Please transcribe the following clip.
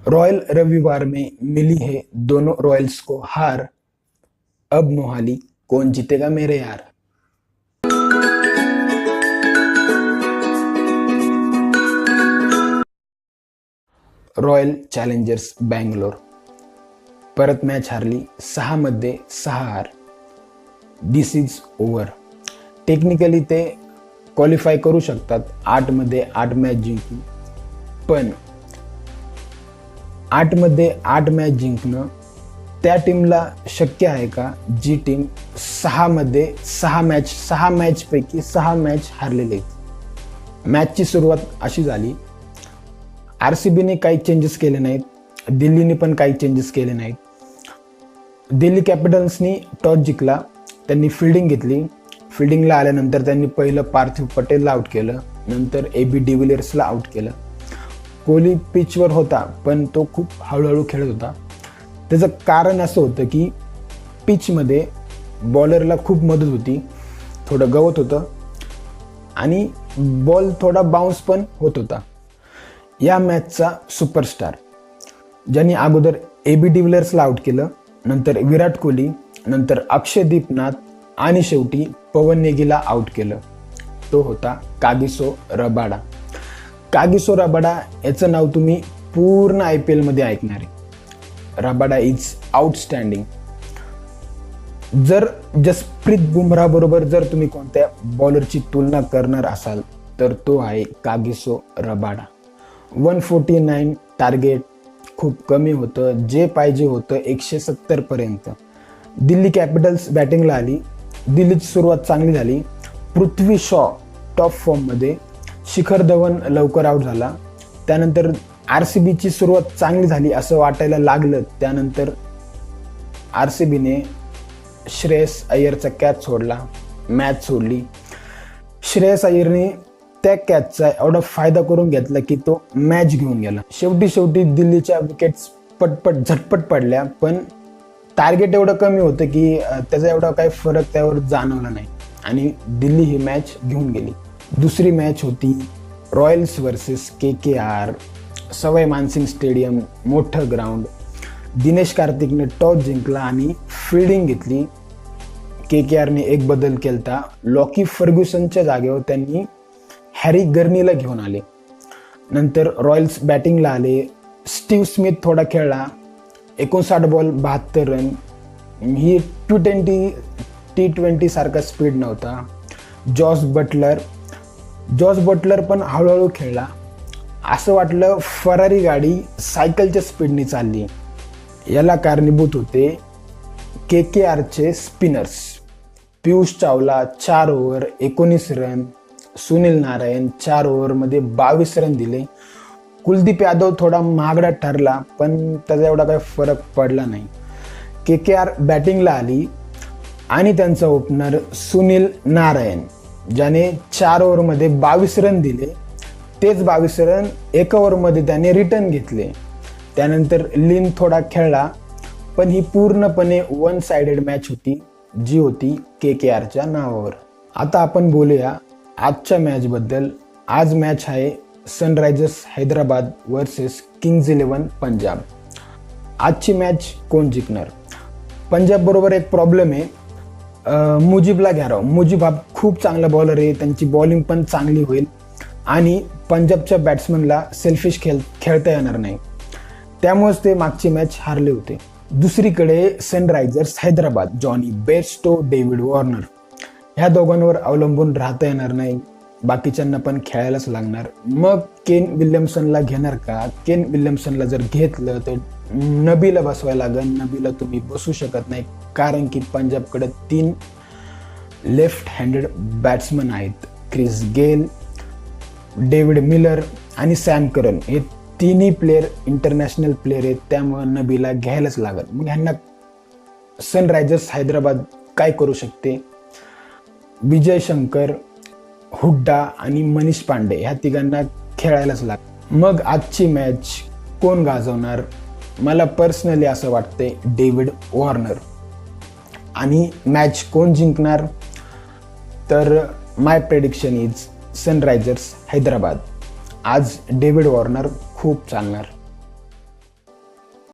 Royal रविवार में milli है दोनों रॉयल्स को हार, अब मोहाली कौन जीतेगा मेरे यार। रॉयल चॅलेंजर्स बँगलोर परत मॅच हारली, 6 मध्ये 6 हार. दिस इज ओव्हर. टेक्निकली ते क्वालिफाय करू शकतात 8 मध्ये 8 मॅच जिंकून, पण 8 मध्ये 8 मॅच जिंकणं त्या टीमला शक्य आहे का जी टीम 6 मध्ये 6 मॅच पैकी 6 मॅच हारलेले आहेत. मॅचची सुरुवात अशी झाली, RCBने काही चेंजेस केले नाहीत, दिल्लीने पण काही चेंजेस केले नाहीत. दिल्ली कॅपिटल्सनी टॉस जिंकला, त्यांनी फिल्डिंग घेतली. फिल्डिंगला आल्यानंतर त्यांनी पहिलं पार्थिव पटेलला आउट केलं, नंतर AB डिव्हिलियर्सला आउट केलं. कोहली पिचवर होता पण तो खूप हळूहळू खेळत होता. त्याचं कारण असं होतं की पिचमध्ये बॉलरला खूप मदत होती, थोडं गवत होतं आणि बॉल थोडा बाउन्स पण होत होता. या मॅचचा सुपरस्टार ज्यांनी अगोदर AB डिव्हिलियर्सला आउट केलं, नंतर विराट कोहली, नंतर अक्षयदीप नाथ आणि शेवटी पवन नेगीला आउट केलं, तो होता कागिसो रबाडा. कागिसो रबाडा याचं नाव तुम्ही पूर्ण IPL मध्ये ऐकणार आहे. Rabada is outstanding. जर जसप्रीत बुमराह बरोबर जर तुम्ही कोणत्या बॉलरची तुलना करणार असाल तर तो आहे कागिसो रबाडा. 149 टार्गेट, खूप कमी होतं, जे पाहिजे होतं 170 पर्यंत. दिल्ली कॅपिटल्स बॅटिंगला आली, दिल्लीची सुरुवात चांगली झाली. पृथ्वी शॉ टॉप फॉर्ममध्ये, शिखर धवन लवकर आउट झाला. त्यानंतर RCBची सुरुवात चांगली झाली असं वाटायला लागलं. त्यानंतर RCBने श्रेयस अय्यरचा कॅच सोडला, मॅच सोडली. श्रेयस अय्यरने त्या कॅचचा एवढा फायदा करून घेतला की तो मॅच घेऊन गेला. शेवटी दिल्लीच्या विकेट्स झटपट पडल्या, पण टार्गेट एवढं कमी होतं की त्याचा एवढा काही फरक त्यावर जाणवला नाही आणि दिल्ली ही मॅच घेऊन गेली. दुसरी मॅच होती Royals versus KKR. Sawai Mansingh stadium, मोठं ग्राउंड. दिनेश कार्तिकने टॉस जिंकला आणि फिल्डिंग घेतली. KKRने एक बदल केलता, लॉकी फर्ग्युसनच्या जागेवर त्यांनी हॅरी गर्नीला घेऊन आले. नंतर रॉयल्स बॅटिंगला आले. स्टीव्ह स्मिथ थोडा खेळला, 59 बॉल 72 रन. ही T20 सारखा स्पीड नव्हता. जॉस बटलर पण हळूहळू खेळला. असं वाटलं फरारी गाडी सायकलच्या स्पीडने चालली. याला कारणीभूत होते KKRचे स्पिनर्स. पियुष चावला 4 over 19 run. Sunil Narayan 4 ओव्हरमध्ये 22 run दिले. कुलदीप यादव थोडा महागडा ठरला, पण त्याचा एवढा काही फरक पडला नाही. KKR बॅटिंगला आली आणि त्यांचा ओपनर सुनील नारायण, ज्याने 4 ओव्हरमध्ये 22 रन दिले. तेच 22 रन 1 ओव्हरमध्ये त्याने रिटर्न घेतले. त्यानंतर लिन थोडा खेळला, पण ही पूर्णपणे वन साइडेड मॅच होती, जी होती KKRच्या नावावर. आता आपण बोलूया आजच्या मॅचबद्दल. आज मॅच आहे Sunrisers Hyderabad versus kings 11 Punjab. आजची मॅच कोण जिंकणार? पंजाब बरोबर एक प्रॉब्लेम आहे, मुजीबला घ्याराव. मुजीब हा खूप चांगला बॉलर आहे, त्यांची बॉलिंग पण चांगली होईल आणि पंजाबच्या बॅट्समनला सेल्फिश खेळता येणार नाही, त्यामुळेच ते मागची मॅच हारले होते. दुसरीकडे Sunrisers Hyderabad, Jonny Bairstow, David Warner, ह्या दोघांवर अवलंबून राहता येणार नाही, बाकीच्यांना पण खेळायलाच लागणार. मग केन विल्यमसनला घेणार का? केन विल्यमसनला जर घेतलं तर नबीला बसवायला लागेल. नबीला तुम्ही बसू शकत नाही, कारण की पंजाबकडे 3 लेफ्ट हँडेड बॅट्समन आहेत. क्रिस गेल, डेव्हिड मिलर आणि सॅम करन, हे तिन्ही प्लेयर इंटरनॅशनल प्लेयर आहेत, त्यामुळे नबीला घ्यायलाच लागेल. मग ह्यांना सनरायझर्स हैदराबाद काय करू शकते? विजय शंकर, हुड्डा आणि मनीष पांडे ह्या तिघांना खेळायलाच लागेल. मग आजची मॅच कोण गाजवणार? मला पर्सनली असं वाटते डेव्हिड वॉर्नर. आणि मॅच कोण जिंकणार? तर माय प्रेडिक्शन इज सनरायझर्स हैदराबाद. आज डेव्हिड वॉर्नर खूप चालणार.